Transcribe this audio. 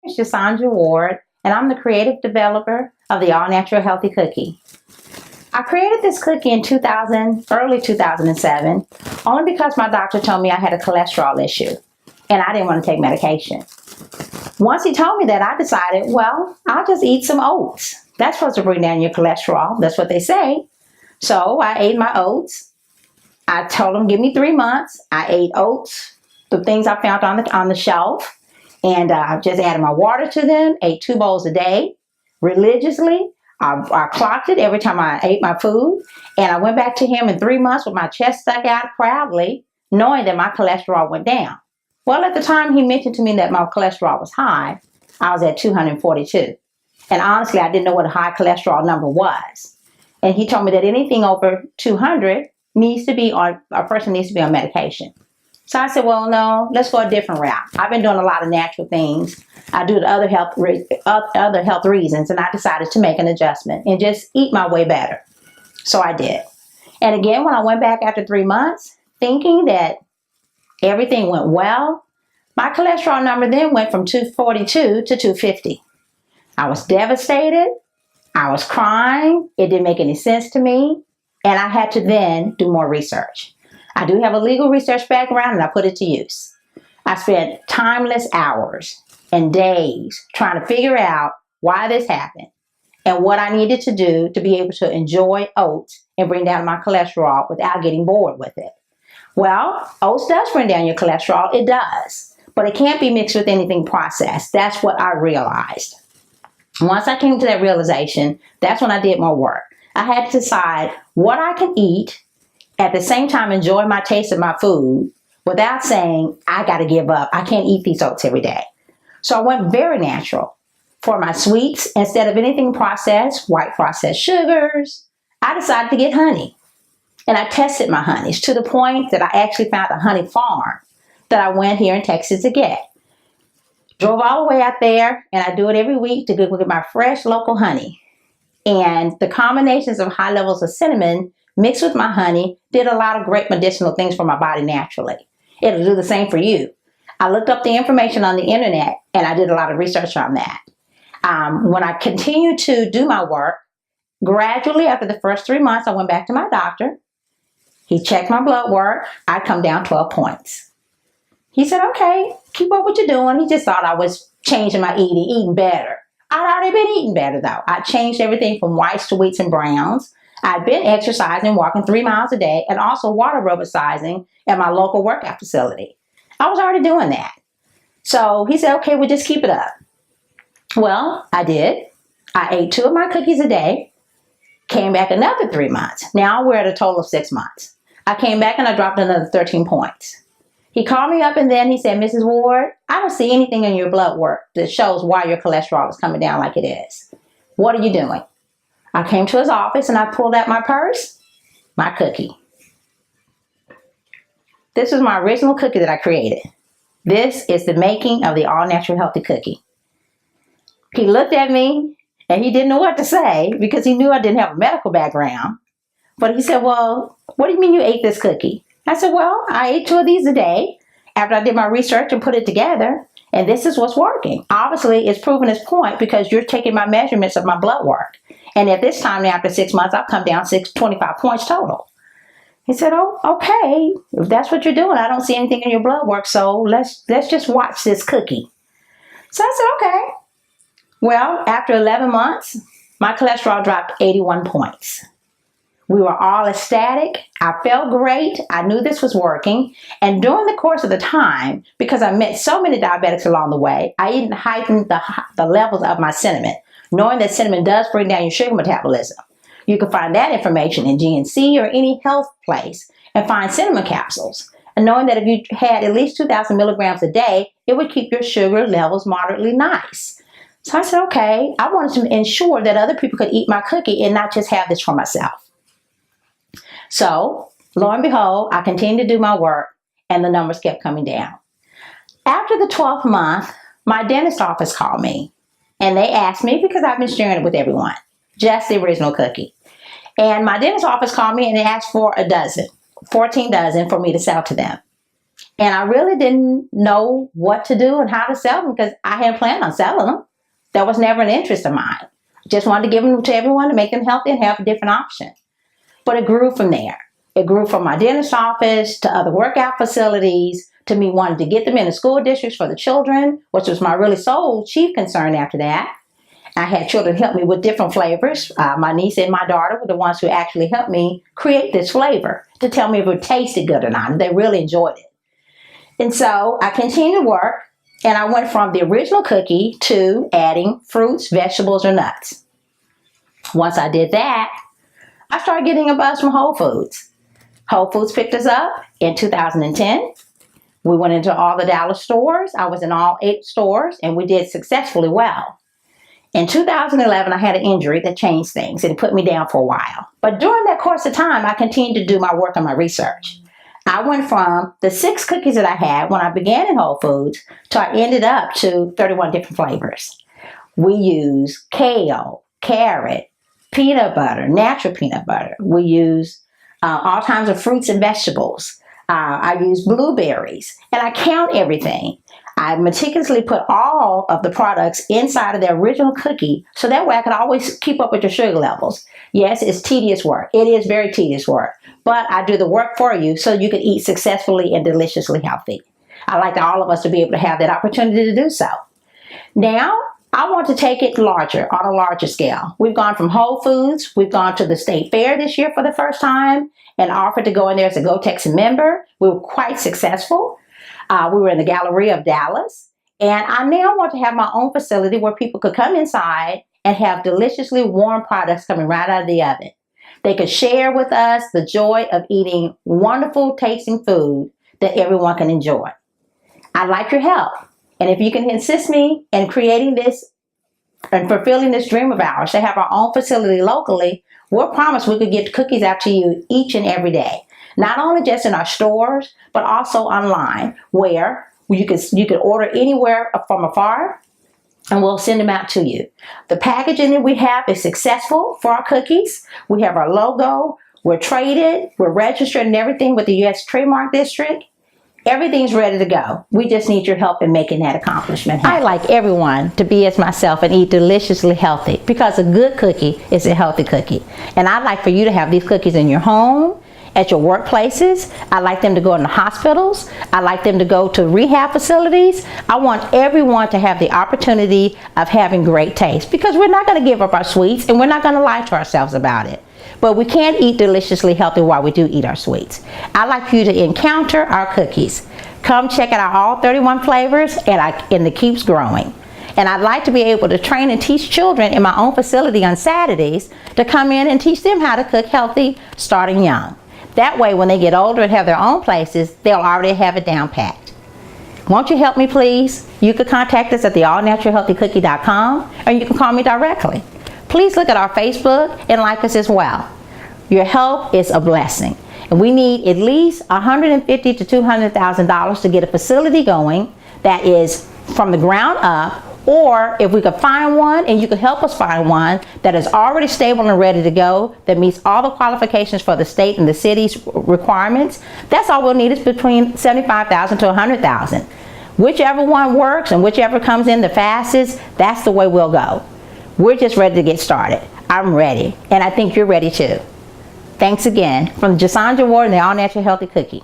It's JaSonja Ward, and I'm the creative developer of the All Natural Healthy Cookie. I created this cookie in early 2007, only because my doctor told me I had a cholesterol issue, and I didn't want to take medication. Once he told me that, I decided, well, I'll just eat some oats. That's supposed to bring down your cholesterol. That's what they say. So I ate my oats. I told him, give me 3 months. I ate oats, the things I found on the shelf, and just added my water to them, ate 2 bowls a day religiously. I clocked it every time I ate my food, and I went back to him in 3 months with my chest stuck out proudly, knowing that my cholesterol went down. Well, at the time he mentioned to me that my cholesterol was high, I was at 242. And honestly, I didn't know what a high cholesterol number was. And he told me that anything over 200 a person needs to be on medication. So I said, well, no, let's go a different route. I've been doing a lot of natural things. I do the other health reasons, and I decided to make an adjustment and just eat my way better. So I did. And again, when I went back after 3 months, thinking that everything went well, my cholesterol number then went from 242 to 250. I was devastated. I was crying. It didn't make any sense to me. And I had to then do more research. I do have a legal research background, and I put it to use. I spent timeless hours and days trying to figure out why this happened and what I needed to do to be able to enjoy oats and bring down my cholesterol without getting bored with it. Well, oats does bring down your cholesterol. It does. But it can't be mixed with anything processed. That's what I realized. Once I came to that realization, that's when I did more work. I had to decide what I can eat, at the same time enjoy my taste of my food without saying, I got to give up. I can't eat these oats every day. So I went very natural. For my sweets, instead of anything processed, white processed sugars, I decided to get honey. And I tested my honeys to the point that I actually found a honey farm that I went here in Texas to get. Drove all the way out there, and I do it every week to get my fresh local honey. And the combinations of high levels of cinnamon mixed with my honey did a lot of great medicinal things for my body naturally. It'll do the same for you. I looked up the information on the internet, and I did a lot of research on that. When I continued to do my work, gradually after the first 3 months, I went back to my doctor. He checked my blood work. I'd come down 12 points. He said, okay, keep up what you're doing. He just thought I was changing my eating better. I'd already been eating better though. I changed everything from whites to wheats and browns. I'd been exercising, walking 3 miles a day, and also water aerobicizing at my local workout facility. I was already doing that. So he said, okay, we'll just keep it up. Well, I did. I ate 2 of my cookies a day, came back another 3 months. Now we're at a total of 6 months. I came back and I dropped another 13 points. He called me up and then he said, Mrs. Ward, I don't see anything in your blood work that shows why your cholesterol is coming down like it is. What are you doing? I came to his office and I pulled out my purse, my cookie. This was my original cookie that I created. This is the making of the All Natural Healthy Cookie. He looked at me and he didn't know what to say because he knew I didn't have a medical background. But he said, well, what do you mean you ate this cookie? I said, well, I ate 2 of these a day after I did my research and put it together, and this is what's working. Obviously, it's proven its point because you're taking my measurements of my blood work. And at this time, now after 6 months, I've come down 25 points total. He said, oh, okay, if that's what you're doing, I don't see anything in your blood work, so let's just watch this cookie. So I said, okay. Well, after 11 months, my cholesterol dropped 81 points. We were all ecstatic. I felt great. I knew this was working. And during the course of the time, because I met so many diabetics along the way, I even heightened the levels of my cinnamon, knowing that cinnamon does bring down your sugar metabolism. You can find that information in GNC or any health place and find cinnamon capsules. And knowing that if you had at least 2,000 milligrams a day, it would keep your sugar levels moderately nice. So I said, okay, I wanted to ensure that other people could eat my cookie and not just have this for myself. So, lo and behold, I continued to do my work and the numbers kept coming down. After the 12th month, my dentist office called me and they asked me, because I've been sharing it with everyone, just the original cookie. And my dentist office called me and they asked for 14 dozen for me to sell to them. And I really didn't know what to do and how to sell them because I hadn't planned on selling them. That was never an interest of mine. Just wanted to give them to everyone to make them healthy and have a different option. But it grew from there. It grew from my dentist office to other workout facilities to me wanting to get them in the school districts for the children, which was my really sole chief concern after that. I had children help me with different flavors. My niece and my daughter were the ones who actually helped me create this flavor to tell me if it tasted good or not. They really enjoyed it. And so I continued to work, and I went from the original cookie to adding fruits, vegetables, or nuts. Once I did that, I started getting a buzz from Whole Foods. Whole Foods picked us up in 2010. We went into all the Dallas stores. I was in all 8 stores, and we did successfully well. In 2011, I had an injury that changed things and put me down for a while. But during that course of time, I continued to do my work and my research. I went from the 6 cookies that I had when I began in Whole Foods to I ended up to 31 different flavors. We use kale, carrot, peanut butter, natural peanut butter. We use all kinds of fruits and vegetables. I use blueberries, and I count everything. I meticulously put all of the products inside of the original cookie so that way I could always keep up with your sugar levels. Yes, it's tedious work. It is very tedious work, but I do the work for you so you can eat successfully and deliciously healthy. I like all of us to be able to have that opportunity to do so. Now, I want to take it larger, on a larger scale. We've gone from Whole Foods, we've gone to the State Fair this year for the first time and offered to go in there as a Go Texan member. We were quite successful. We were in the Galleria of Dallas, and I now want to have my own facility where people could come inside and have deliciously warm products coming right out of the oven. They could share with us the joy of eating wonderful tasting food that everyone can enjoy. I'd like your help, and if you can assist me in creating this and fulfilling this dream of ours to have our own facility locally, we'll promise we could get cookies out to you each and every day. Not only just in our stores, but also online, where you can order anywhere from afar, and we'll send them out to you. The packaging that we have is successful for our cookies. We have our logo, we're traded, we're registered and everything with the U.S. Trademark District. Everything's ready to go. We just need your help in making that accomplishment happen. I like everyone to be as myself and eat deliciously healthy because a good cookie is a healthy cookie. And I'd like for you to have these cookies in your home, at your workplaces. I like them to go in the hospitals. I like them to go to rehab facilities. I want everyone to have the opportunity of having great taste because we're not going to give up our sweets and we're not going to lie to ourselves about it. But we can't eat deliciously healthy while we do eat our sweets. I'd like you to encounter our cookies. Come check out all 31 flavors and it keeps growing. And I'd like to be able to train and teach children in my own facility on Saturdays to come in and teach them how to cook healthy starting young. That way, when they get older and have their own places, they'll already have it down packed. Won't you help me, please? You can contact us at theallnaturalhealthycookie.com, or you can call me directly. Please look at our Facebook and like us as well. Your help is a blessing, and we need at least $150,000 to $200,000 to get a facility going that is from the ground up. Or if we could find one and you could help us find one that is already stable and ready to go, that meets all the qualifications for the state and the city's requirements, that's all we'll need is between $75,000 to $100,000. Whichever one works and whichever comes in the fastest, that's the way we'll go. We're just ready to get started. I'm ready, and I think you're ready too. Thanks again. From JaSonja Ward and the All Natural Healthy Cookie.